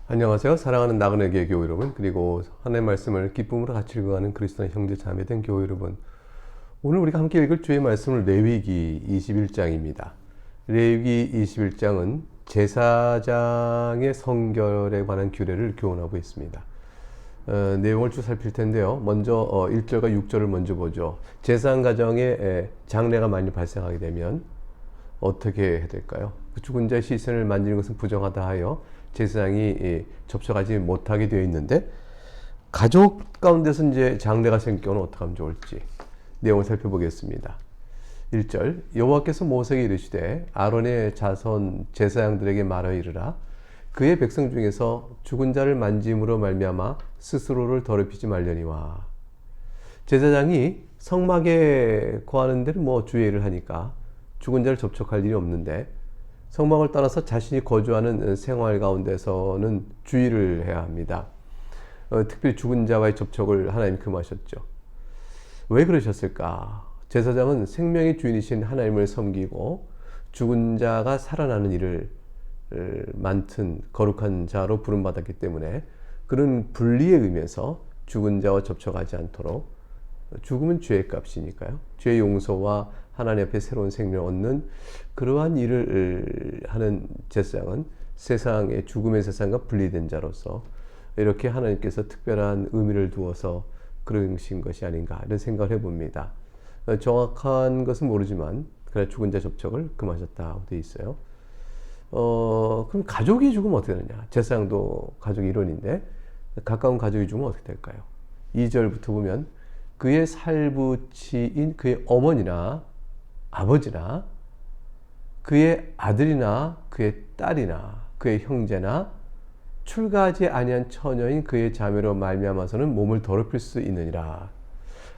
안녕하세요. 사랑하는 나그네교회 교회 여러분, 그리고 하나님의 말씀을 기쁨으로 같이 읽어가는 그리스도의 형제 자매된 교회 여러분, 오늘 우리가 함께 읽을 주의 말씀은 레위기 21장입니다. 레위기 21장은 제사장의 성결에 관한 규례를 교훈하고 있습니다. 내용을 쭉 살필 텐데요. 먼저 1절과 6절을 먼저 보죠. 제사장 가정에 장례가 많이 발생하게 되면 어떻게 해야 될까요? 죽은 자의 시신을 만지는 것은 부정하다 하여 제사장이 접촉하지 못하게 되어 있는데, 가족 가운데서 이제 장례가 생길 경우는 어떻게 하면 좋을지 내용을 살펴보겠습니다. 1절, 여호와께서 모세에게 이르시되 아론의 자손 제사장들에게 말하여 이르라. 그의 백성 중에서 죽은 자를 만짐으로 말미암아 스스로를 더럽히지 말려니와. 제사장이 성막에 거하는 데는 주의를 하니까 죽은 자를 접촉할 일이 없는데, 성막을 떠나서 자신이 거주하는 생활 가운데서는 주의를 해야 합니다. 특별히 죽은 자와의 접촉을 하나님 금하셨죠. 왜 그러셨을까? 제사장은 생명의 주인이신 하나님을 섬기고 죽은 자가 살아나는 일을 맡은 거룩한 자로 부름받았기 때문에 그런 분리의 의미에서 죽은 자와 접촉하지 않도록, 죽음은 죄의 값이니까요. 죄의 용서와 하나님 앞에 새로운 생명을 얻는 그러한 일을 하는 제사장은 세상의 죽음의 세상과 분리된 자로서 이렇게 하나님께서 특별한 의미를 두어서 그러신 것이 아닌가, 이런 생각을 해봅니다. 정확한 것은 모르지만 그래 죽은 자 접촉을 금하셨다고 되어 있어요. 그럼 가족이 죽으면 어떻게 되느냐? 제사장도 가족의 일원인데 가까운 가족이 죽으면 어떻게 될까요? 2절부터 보면 그의 살부치인 그의 어머니나 아버지나 그의 아들이나 그의 딸이나 그의 형제나 출가하지 아니한 처녀인 그의 자매로 말미암아서는 몸을 더럽힐 수 있느니라.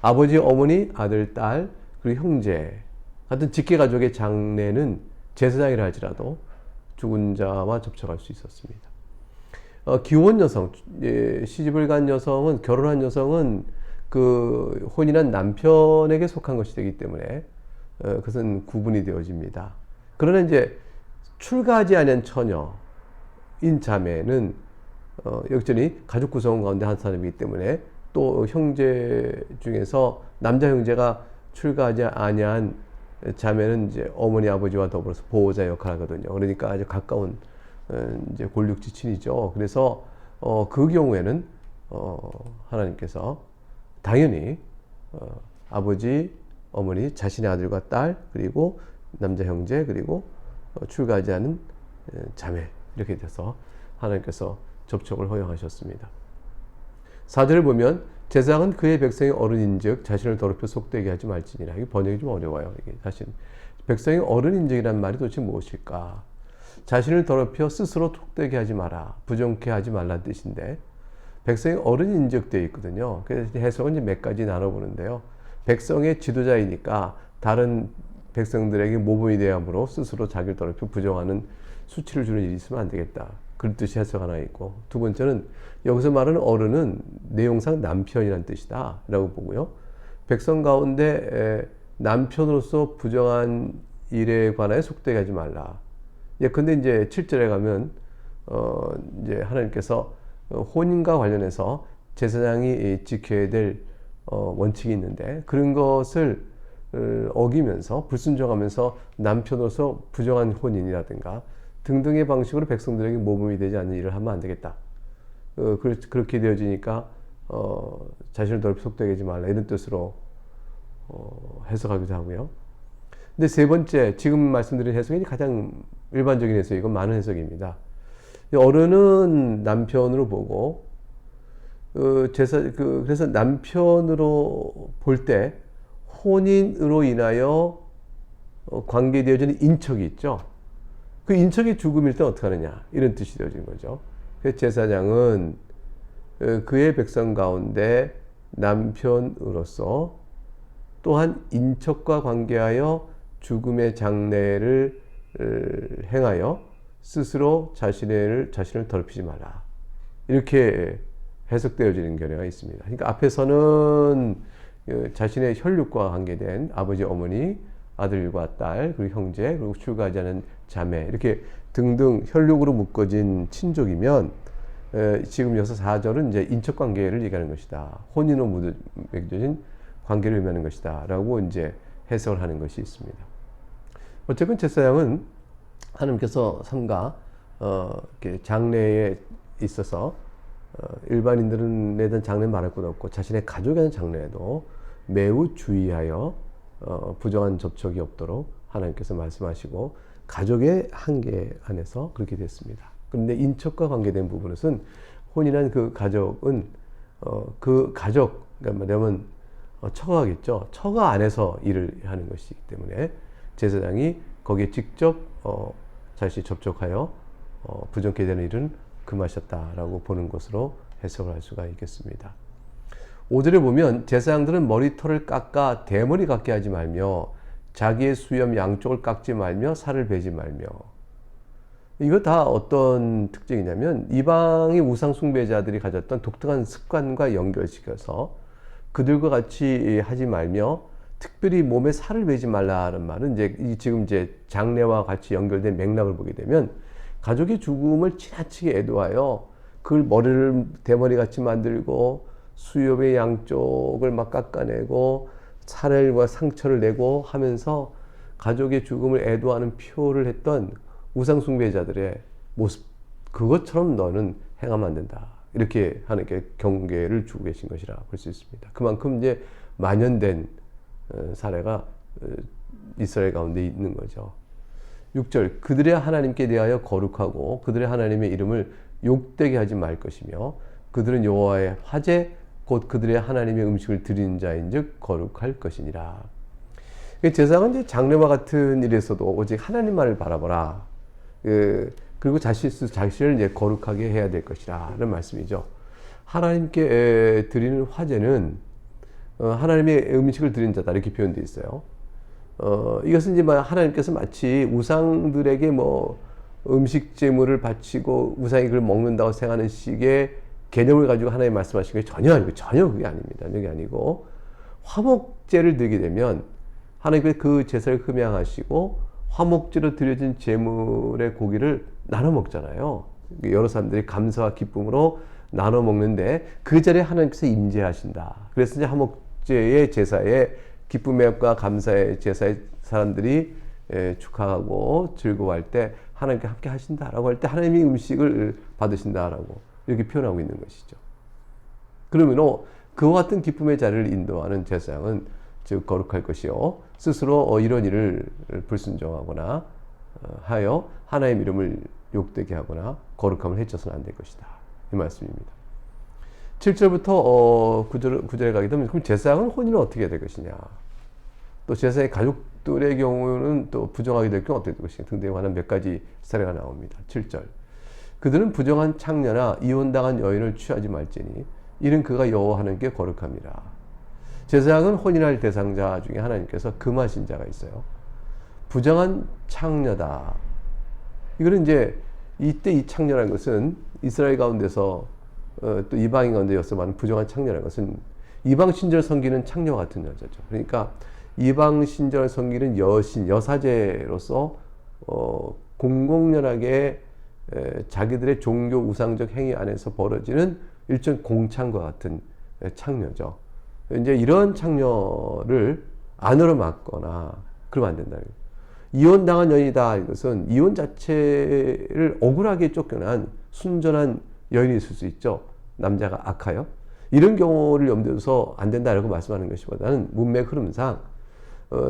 아버지, 어머니, 아들, 딸, 그리고 형제 같은 직계가족의 장례는 제사장이라 할지라도 죽은 자와 접촉할 수 있었습니다. 기혼 여성, 시집을 간 여성은, 결혼한 여성은 그 혼인한 남편에게 속한 것이 되기 때문에 그것은 구분이 되어집니다. 그러나 이제 출가하지 않은 처녀인 자매는 여전히 가족 구성 가운데 한 사람이기 때문에, 또 형제 중에서 남자 형제가 출가하지 아니한 자매는 이제 어머니 아버지와 더불어서 보호자 역할을 하거든요. 그러니까 아주 가까운 이제 골육지친이죠. 그래서 그 경우에는 하나님께서 당연히 아버지, 어머니, 자신의 아들과 딸, 그리고 남자 형제, 그리고 출가하지 않은 자매, 이렇게 돼서 하나님께서 접촉을 허용하셨습니다. 4절을 보면 제사장은 그의 백성의 어른인즉 자신을 더럽혀 속되게 하지 말지니라. 이게 번역이 좀 어려워요. 이게 사실 백성의 어른인즉이란 말이 도대체 무엇일까? 자신을 더럽혀 스스로 속되게 하지 마라, 부정케 하지 말라는 뜻인데, 백성의 어른인즉 되어 있거든요. 그래서 해석은 이제 몇 가지 나눠보는데요. 백성의 지도자이니까 다른 백성들에게 모범이 되어 함으로 스스로 자기를 더럽혀 부정하는 수치를 주는 일이 있으면 안 되겠다, 그런 뜻이 해석 하나 있고, 두 번째는 여기서 말하는 어른은 내용상 남편이라는 뜻이다 라고 보고요. 백성 가운데 남편으로서 부정한 일에 관하여 속되게 하지 말라. 근데 이제 7절에 가면 이제 하나님께서 혼인과 관련해서 제사장이 지켜야 될 원칙이 있는데, 그런 것을 어기면서 불순종하면서 남편으로서 부정한 혼인이라든가 등등의 방식으로 백성들에게 모범이 되지 않는 일을 하면 안 되겠다. 그렇게 되어지니까 자신을 더럽히 속되게 하지 말라, 이런 뜻으로 해석하기도 하고요. 근데 세 번째, 지금 말씀드린 해석이 가장 일반적인 해석이고 많은 해석입니다. 어른은 남편으로 보고, 그래서 남편으로 볼 때 혼인으로 인하여 관계되어지는 인척이 있죠. 그 인척이 죽음일 때 어떻게 하느냐, 이런 뜻이 되어지는 거죠. 그래서 제사장은 그의 백성 가운데 남편으로서 또한 인척과 관계하여 죽음의 장례를 행하여 스스로 자신을 더럽히지 말라, 이렇게 해석되어지는 경우가 있습니다. 그러니까 앞에서는 자신의 혈육과 관계된 아버지, 어머니, 아들과 딸, 그리고 형제, 그리고 출가하지 않은 자매, 이렇게 등등 혈육으로 묶어진 친족이면 지금 여기서 4절은 이제 인척 관계를 얘기하는 것이다. 혼인으로 맺어진 관계를 의미하는 것이다. 라고 이제 해석을 하는 것이 있습니다. 어쨌든 제사장은 하나님께서 삼가 이렇게 장래에 있어서 일반인들에 대한 장래는 말할 것 없고 자신의 가족에 대한 장래에도 매우 주의하여 부정한 접촉이 없도록 하나님께서 말씀하시고 가족의 한계 안에서 그렇게 됐습니다. 그런데 인척과 관계된 부분에서는 혼인한 그 가족은 그 가족, 그러니까 말하면 처가겠죠. 처가 안에서 일을 하는 것이기 때문에 제사장이 거기에 직접 자신이 접촉하여 부정케 되는 일은 금하셨다라고 보는 것으로 해석을 할 수가 있겠습니다. 5절에 보면 제사장들은 머리털을 깎아 대머리 같게 하지 말며 자기의 수염 양쪽을 깎지 말며 살을 베지 말며. 이거 다 어떤 특징이냐면 이방의 우상 숭배자들이 가졌던 독특한 습관과 연결시켜서 그들과 같이 하지 말며 특별히 몸에 살을 베지 말라는 말은 이제 지금 이제 장례와 같이 연결된 맥락을 보게 되면 가족의 죽음을 지나치게 애도하여 그걸 머리를 대머리같이 만들고 수염의 양쪽을 막 깎아내고 살과 상처를 내고 하면서 가족의 죽음을 애도하는 표를 했던 우상숭배자들의 모습, 그것처럼 너는 행하면 안 된다. 이렇게 하나님께 경계를 주고 계신 것이라 볼 수 있습니다. 그만큼 이제 만연된 사례가 이스라엘 가운데 있는 거죠. 6절, 그들의 하나님께 대하여 거룩하고 그들의 하나님의 이름을 욕되게 하지 말 것이며 그들은 여호와의 화제 곧 그들의 하나님의 음식을 드리는 자인즉 거룩할 것이니라. 제사장은 이제 장례와 같은 일에서도 오직 하나님만을 바라보라. 그리고 자신을 이제 거룩하게 해야 될 것이라는 말씀이죠. 하나님께 드리는 화제는 하나님의 음식을 드리는 자다 이렇게 표현되어 있어요. 이것은 이제 하나님께서 마치 우상들에게 뭐 음식 제물을 바치고 우상이 그걸 먹는다고 생각하는 식의 개념을 가지고 하나님 말씀하신 게 전혀 그게 아닙니다. 그게 아니고 화목제를 드리게 되면 하나님께서 그 제사를 흠양하시고 화목제로 드려진 제물의 고기를 나눠 먹잖아요. 여러 사람들이 감사와 기쁨으로 나눠 먹는데 그 자리에 하나님께서 임재하신다. 그래서 이제 화목제의 제사에 기쁨과 감사의 제사에 사람들이 축하하고 즐거워할 때 하나님께 함께 하신다라고 할 때 하나님이 음식을 받으신다라고 이렇게 표현하고 있는 것이죠. 그러면 그와 같은 기쁨의 자리를 인도하는 제사장은 즉 거룩할 것이요 스스로 이런 일을 불순종하거나 하여 하나님의 이름을 욕되게 하거나 거룩함을 해쳐서는 안 될 것이다. 이 말씀입니다. 7절부터 9절에 가게 되면 그럼 제사장은 혼인은 어떻게 해야 될 것이냐, 또 제사장의 가족들의 경우는 또 부정하게 될 경우 어떻게 될 것이냐 등등에 관한 몇 가지 사례가 나옵니다. 7절, 그들은 부정한 창녀나 이혼당한 여인을 취하지 말지니 이는 그가 여호와 하나님께 거룩함이라. 제사장은 혼인할 대상자 중에 하나님께서 금하신 자가 있어요. 부정한 창녀다. 이거는 이제 이때 이 창녀라는 것은 이스라엘 가운데서 또 이방인 가운데 여서 많은 부정한 창녀라는 것은 이방 신절 섬기는 창녀 같은 여자죠. 그러니까 이방 신절 섬기는 여신, 여사제로서 공공연하게 자기들의 종교 우상적 행위 안에서 벌어지는 일종 공창과 같은 창녀죠. 이제 이런 창녀를 안으로 맞거나 그러면 안 된다. 이혼당한 여인이다. 이것은 이혼 자체를 억울하게 쫓겨난 순전한 여인이 있을 수 있죠. 남자가 악하여. 이런 경우를 염두에 둬서 안 된다라고 말씀하는 것보다는 문맥 흐름상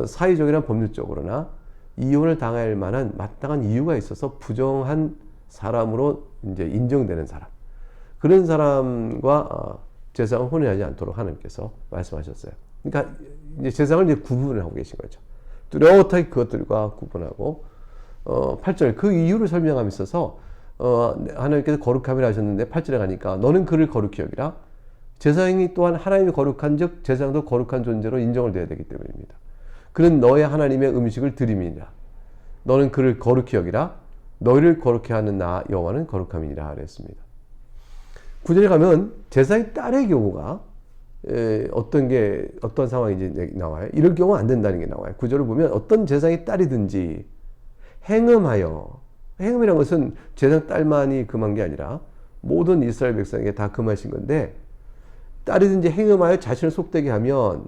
사회적이나 법률적으로나 이혼을 당할 만한 마땅한 이유가 있어서 부정한 사람으로 이제 인정되는 사람. 그런 사람과 제사장을 혼인하지 않도록 하나님께서 말씀하셨어요. 그러니까 이제 제사장을 이제 구분을 하고 계신 거죠. 뚜렷하게 그것들과 구분하고 8절 그 이유를 설명함에 있어서 하나님께서 거룩함이라 하셨는데 8절에 가니까 너는 그를 거룩히 여기라. 제사장이 또한 하나님이 거룩한 즉 제사장도 거룩한 존재로 인정을 돼야 되기 때문입니다. 그는 너의 하나님의 음식을 드림이니라. 너는 그를 거룩히 여기라. 너희를 거룩히 하는 나 여호와는 거룩함이니라 그랬습니다. 9절에 가면 제사장의 딸의 경우가 어떤 상황인지 나와요. 이럴 경우 안 된다는 게 나와요. 9절을 보면 어떤 제사장의 딸이든지 행음하여, 행음이라는 것은 제사장 딸만이 금한 게 아니라 모든 이스라엘 백성에게 다 금하신 건데, 딸이든지 행음하여 자신을 속되게 하면,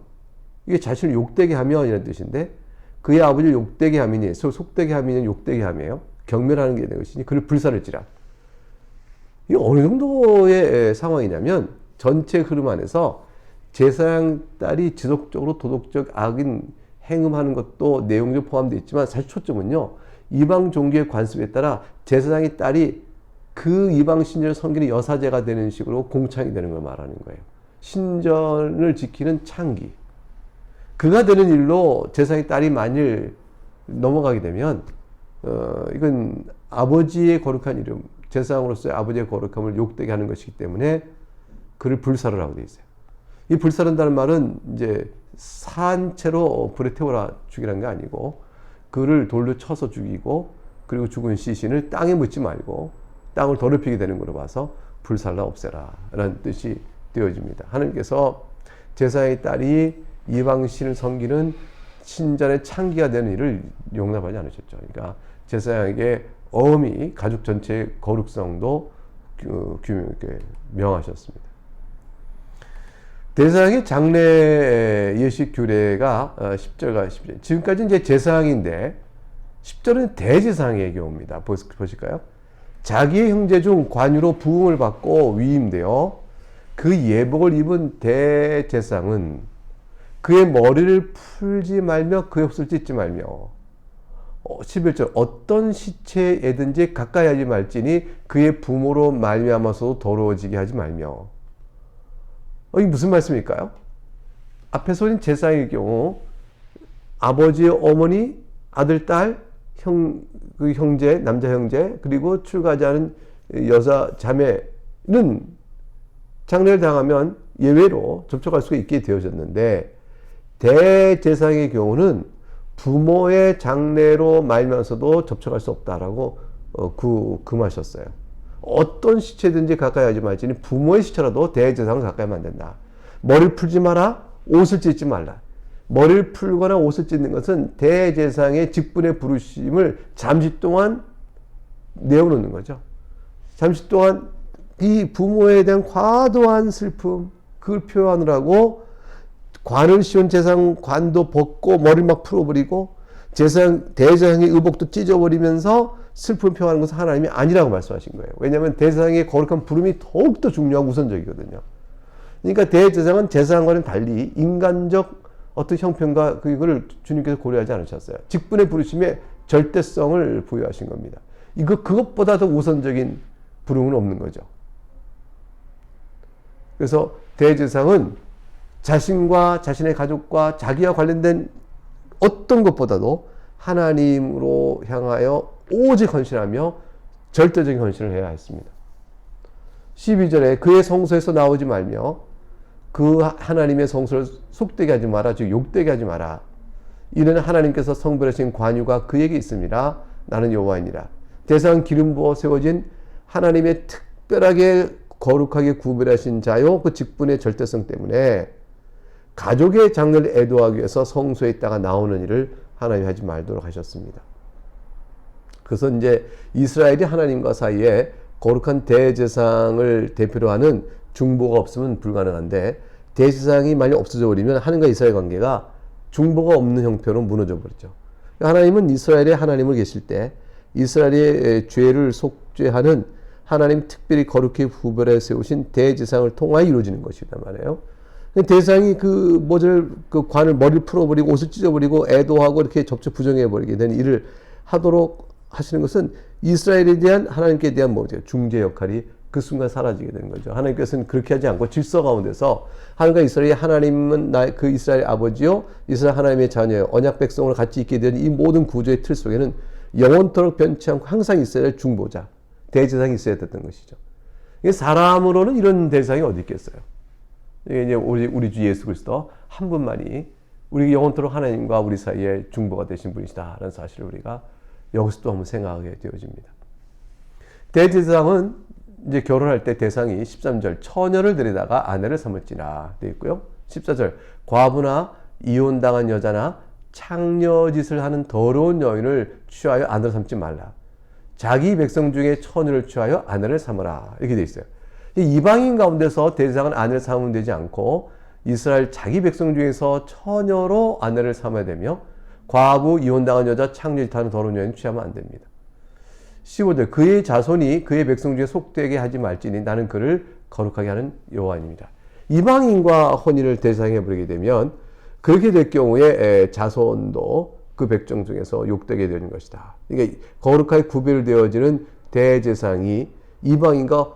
이게 자신을 욕되게 하면 이런 뜻인데, 그의 아버지를 욕되게 함이니, 속되게 함이니 욕되게 함이에요. 경멸하는 게 되는 것이니 그를 불사를지라. 이게 어느 정도의 상황이냐면, 전체 흐름 안에서 제사장 딸이 지속적으로 도덕적 악인 행음하는 것도 내용적 포함되어 있지만, 사실 초점은요, 이방 종교의 관습에 따라 제사장의 딸이 그 이방 신전을 섬기는 여사제가 되는 식으로 공창이 되는 걸 말하는 거예요. 신전을 지키는 창기. 그가 되는 일로 제사장의 딸이 만일 넘어가게 되면 이건 아버지의 거룩한 이름, 제사장으로서의 아버지의 거룩함을 욕되게 하는 것이기 때문에 그를 불사를 하고 되어 있어요. 이 불사른다는 말은 이제 산채로 불에 태워라 죽이라는 게 아니고, 그를 돌로 쳐서 죽이고, 그리고 죽은 시신을 땅에 묻지 말고 땅을 더럽히게 되는 걸로 봐서 불살라 없애라 라는 뜻이 되어집니다. 하나님께서 제사장의 딸이 이방신을 섬기는 신전의 창기가 되는 일을 용납하지 않으셨죠. 그러니까 제사장에게 엄히 가족 전체의 거룩성도 명하셨습니다. 대사장의 장례 예식 규례가 10절과 11절. 지금까지 이제 제사장인데 10절은 대제사장에게 옵니다. 보실까요? 자기의 형제 중 관유로 부흥을 받고 위임되어 그 예복을 입은 대제사장은 그의 머리를 풀지 말며 그의 옷을 찢지 말며 11절 어떤 시체에든지 가까이 하지 말지니 그의 부모로 말미암아서도 더러워지게 하지 말며. 이게 무슨 말씀일까요? 앞에서는 제사장의 경우 아버지의 어머니, 아들, 딸, 그 형제, 남자 형제, 그리고 출가하지 않은 여자 자매는 장례를 당하면 예외로 접촉할 수가 있게 되어졌는데, 대제사장의 경우는 부모의 장례로 말면서도 접촉할 수 없다라고 금하셨어요. 어떤 시체든지 가까이 하지 말지니 부모의 시체라도 대제사장을 가까이 하면 안 된다. 머리를 풀지 마라, 옷을 찢지 말라. 머리를 풀거나 옷을 찢는 것은 대제사장의 직분의 부르심을 잠시 동안 내어놓는 거죠. 잠시 동안 이 부모에 대한 과도한 슬픔, 그걸 표현하느라고 관을 씌운 제사장 관도 벗고 머리를 막 풀어버리고 대제사장의 의복도 찢어버리면서 슬픔을 표현하는 것은 하나님이 아니라고 말씀하신 거예요. 왜냐하면 대제사장의 거룩한 부름이 더욱더 중요하고 우선적이거든요. 그러니까 대제사장은 제사장과는 달리 인간적 어떤 형편과 그거를 주님께서 고려하지 않으셨어요. 직분의 부르심에 절대성을 부여하신 겁니다. 그것보다 더 우선적인 부름은 없는 거죠. 그래서 대제사장은 자신과 자신의 가족과 자기와 관련된 어떤 것보다도 하나님으로 향하여 오직 헌신하며 절대적인 헌신을 해야 했습니다. 12절에 그의 성소에서 나오지 말며 그 하나님의 성소를 속되게 하지 마라, 즉 욕되게 하지 마라. 이는 하나님께서 성별하신 관유가 그에게 있습니다. 나는 여호와이니라. 대상 기름 부어 세워진 하나님의 특별하게 거룩하게 구별하신 자요, 그 직분의 절대성 때문에 가족의 장례를 애도하기 위해서 성소에 있다가 나오는 일을 하나님이 하지 말도록 하셨습니다. 그래서 이제 이스라엘이 하나님과 사이에 거룩한 대제사장을 대표로 하는 중보가 없으면 불가능한데, 대제사장이 만약 없어져 버리면 하나님과 이스라엘 관계가 중보가 없는 형태로 무너져 버리죠. 하나님은 이스라엘의 하나님을 계실 때 이스라엘의 죄를 속죄하는 하나님 특별히 거룩히 구별해 세우신 대제사장을 통하여 이루어지는 것이란 말이에요. 대제사장이 그 관을 머리를 풀어버리고 옷을 찢어버리고 애도하고 이렇게 접촉 부정해버리게 되는 일을 하도록 하시는 것은 이스라엘에 대한 하나님께 대한 중재 역할이 그 순간 사라지게 되는 거죠. 하나님께서는 그렇게 하지 않고 질서 가운데서 하나님과 이스라엘이 하나님은 그 이스라엘 아버지요, 이스라엘 하나님의 자녀요, 언약 백성으로 같이 있게 되는 이 모든 구조의 틀 속에는 영원토록 변치 않고 항상 있어야 할 중보자, 대제사장이 있어야 됐던 것이죠. 사람으로는 이런 대제사장이 어디 있겠어요? 이제 우리 주 예수 그리스도 한 분만이 우리 영원토록 하나님과 우리 사이에 중보가 되신 분이시다라는 사실을 우리가 여기서 또 한번 생각하게 되어집니다. 대제사장은 이제 결혼할 때 대상이 13절 처녀를 데려다가 아내를 삼을지나 되어 있고요. 14절 과부나 이혼당한 여자나 창녀짓을 하는 더러운 여인을 취하여 아내를 삼지 말라. 자기 백성 중에 처녀를 취하여 아내를 삼으라. 이렇게 돼 있어요. 이방인 가운데서 대제사장은 아내를 삼으면 되지 않고 이스라엘 자기 백성 중에서 처녀로 아내를 삼아야 되며 과부, 이혼당한 여자, 창녀짓 하는 더러운 여인 취하면 안 됩니다. 15절 그의 자손이 그의 백성 중에 속되게 하지 말지니 나는 그를 거룩하게 하는 여호와입니다. 이방인과 혼인을 대상에 부르게 되면 그렇게 될 경우에 자손도 그 백성 중에서 욕되게 되는 것이다. 그러니까 거룩하게 구별되어지는 대제사장이 이방인과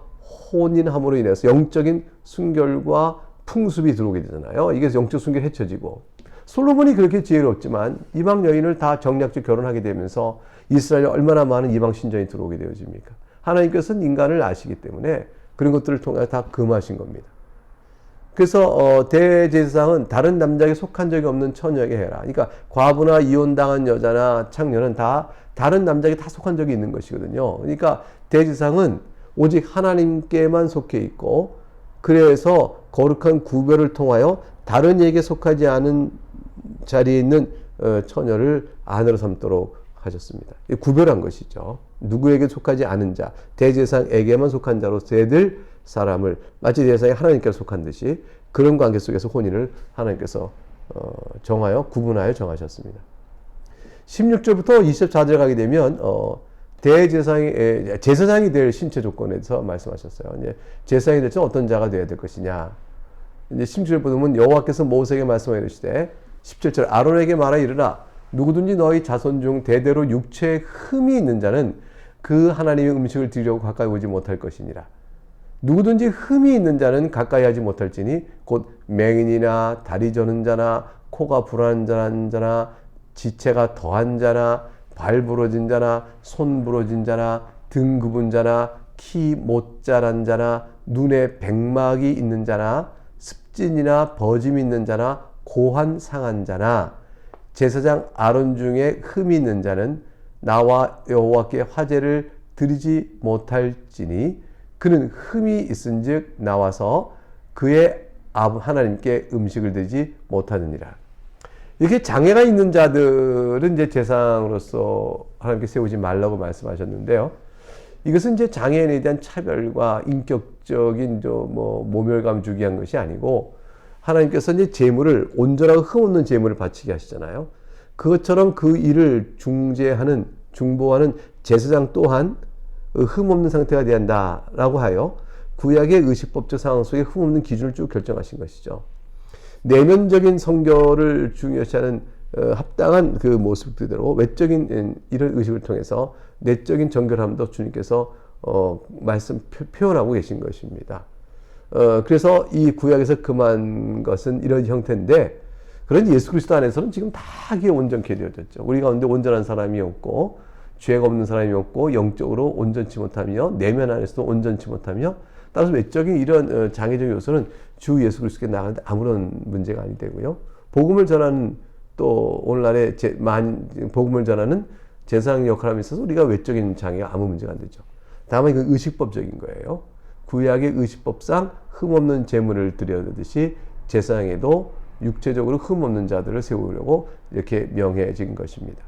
혼인함으로 인해서 영적인 순결과 풍습이 들어오게 되잖아요. 이게 영적 순결이 헤쳐지고 솔로몬이 그렇게 지혜롭지만 이방 여인을 다 정략적 결혼하게 되면서 이스라엘에 얼마나 많은 이방 신전이 들어오게 되어집니까? 하나님께서는 인간을 아시기 때문에 그런 것들을 통해 다 금하신 겁니다. 그래서 대제사장은 다른 남자에게 속한 적이 없는 처녀에게 해라. 그러니까 과부나 이혼당한 여자나 창녀는 다 다른 남자에게 다 속한 적이 있는 것이거든요. 그러니까 대제사장은 오직 하나님께만 속해 있고 그래서 거룩한 구별을 통하여 다른 이에게 속하지 않은 자리에 있는 처녀를 아내로 삼도록 하셨습니다. 구별한 것이죠. 누구에게 속하지 않은 자, 대제사장에게만 속한 자로 세들 사람을 마치 대제사장이 하나님께 속한 듯이 그런 관계 속에서 혼인을 하나님께서 정하여 구분하여 정하셨습니다. 16절부터 24절 가게 되면 제사장이 될 신체 조건에 대해서 말씀하셨어요. 이제 제사장이 될 어떤 자가 되어야 될 것이냐. 이제 16절 보면 여호와께서 모세에게 말씀하여 이르시되 17절 아론에게 말하 이르라 누구든지 너희 자손 중 대대로 육체에 흠이 있는 자는 그 하나님의 음식을 드리려고 가까이 오지 못할 것이니라. 누구든지 흠이 있는 자는 가까이 하지 못할지니 곧 맹인이나 다리 저는 자나 코가 불안한 자나 지체가 더한 자나 발 부러진 자나 손 부러진 자나 등 굽은 자나 키 못 자란 자나 눈에 백막이 있는 자나 습진이나 버짐이 있는 자나 고환 상한 자나 제사장 아론 중에 흠이 있는 자는 나와 여호와께 화제를 드리지 못할지니 그는 흠이 있은즉 나와서 그의 하나님께 음식을 드리지 못하느니라. 이렇게 장애가 있는 자들은 이제 제사장으로서 하나님께 세우지 말라고 말씀하셨는데요. 이것은 이제 장애인에 대한 차별과 인격적인 모멸감 주기 한 것이 아니고 하나님께서 이제 제물을 온전하고 흠없는 제물을 바치게 하시잖아요. 그것처럼 그 일을 중보하는 제사장 또한 흠없는 상태가 되어야 한다라고 하여 구약의 의식법적 상황 속에 흠없는 기준을 쭉 결정하신 것이죠. 내면적인 성결을 중요시하는 합당한 그 모습들대로 외적인 이런 의식을 통해서 내적인 정결함도 주님께서 표현하고 계신 것입니다. 그래서 이 구약에서 금한 것은 이런 형태인데 그런데 예수 그리스도 안에서는 지금 다 이게 온전케 되어졌죠. 우리 가운데 온전한 사람이 없고 죄가 없는 사람이 없고 영적으로 온전치 못하며 내면 안에서도 온전치 못하며 따라서 외적인 이런 장애적 요소는 주 예수 그리스도께 나가는데 아무런 문제가 아니 되고요. 복음을 전하는 또 오늘날의 복음을 전하는 제사장 역할에 있어서 우리가 외적인 장애가 아무 문제가 안 되죠. 다만 이건 의식법적인 거예요. 구약의 의식법상 흠없는 제물을 드려야듯이 제사장에도 육체적으로 흠없는 자들을 세우려고 이렇게 명해진 것입니다.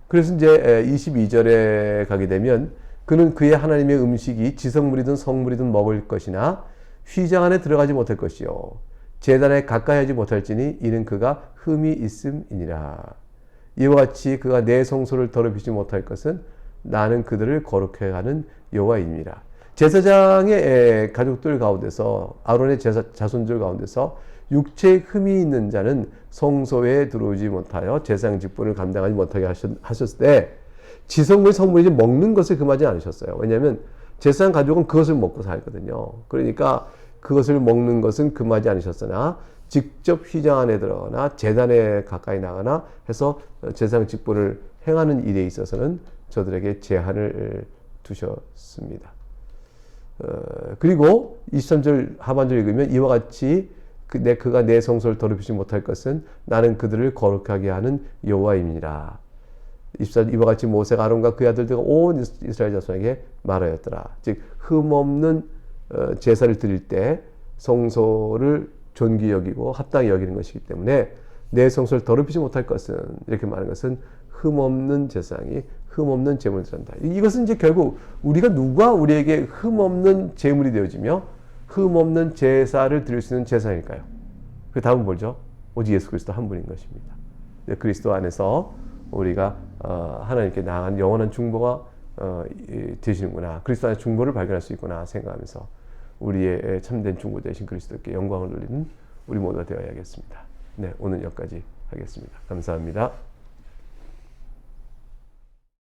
그래서 이제 22절에 가게 되면 그는 그의 하나님의 음식이 지성물이든 성물이든 먹을 것이나 휘장 안에 들어가지 못할 것이요 제단에 가까이 하지 못할지니 이는 그가 흠이 있음이니라. 이와 같이 그가 내 성소를 더럽히지 못할 것은 나는 그들을 거룩해 하는 여호와이니라. 제사장의 가족들 가운데서 아론의 자손들 가운데서 육체에 흠이 있는 자는 성소에 들어오지 못하여 제사장 직분을 감당하지 못하게 하셨을 때 지성물 성물이지 먹는 것을 금하지 않으셨어요. 왜냐하면 제사장 가족은 그것을 먹고 살거든요. 그러니까 그것을 먹는 것은 금하지 않으셨으나 직접 휘장 안에 들어가거나 제단에 가까이 나가나 해서 제사장 직분을 행하는 일에 있어서는 저들에게 제한을 두셨습니다. 그리고 23절 하반절 읽으면 이와 같이 그가 내 성소를 더럽히지 못할 것은 나는 그들을 거룩하게 하는 여호와임이니라. 24절 이와 같이 모세가 아론과 그의 아들들과 온 이스라엘 자손에게 말하였더라. 즉 흠없는 제사를 드릴 때 성소를 존귀 여기고 합당히 여기는 것이기 때문에 내 성소를 더럽히지 못할 것은 이렇게 말하는 것은 흠없는 제사장이 흠없는 제물을 드린다. 이것은 이제 결국 우리가 누가 우리에게 흠없는 제물이 되어지며 흠없는 제사를 드릴 수 있는 제사일까요? 그 다음은 뭐죠? 오직 예수 그리스도 한 분인 것입니다. 그리스도 안에서 우리가 하나님께 나아간 영원한 중보가 되시는구나. 그리스도 안에 중보를 발견할 수 있구나 생각하면서 우리의 참된 중보 되신 그리스도께 영광을 돌리는 우리 모두가 되어야겠습니다. 네, 오늘 여기까지 하겠습니다. 감사합니다.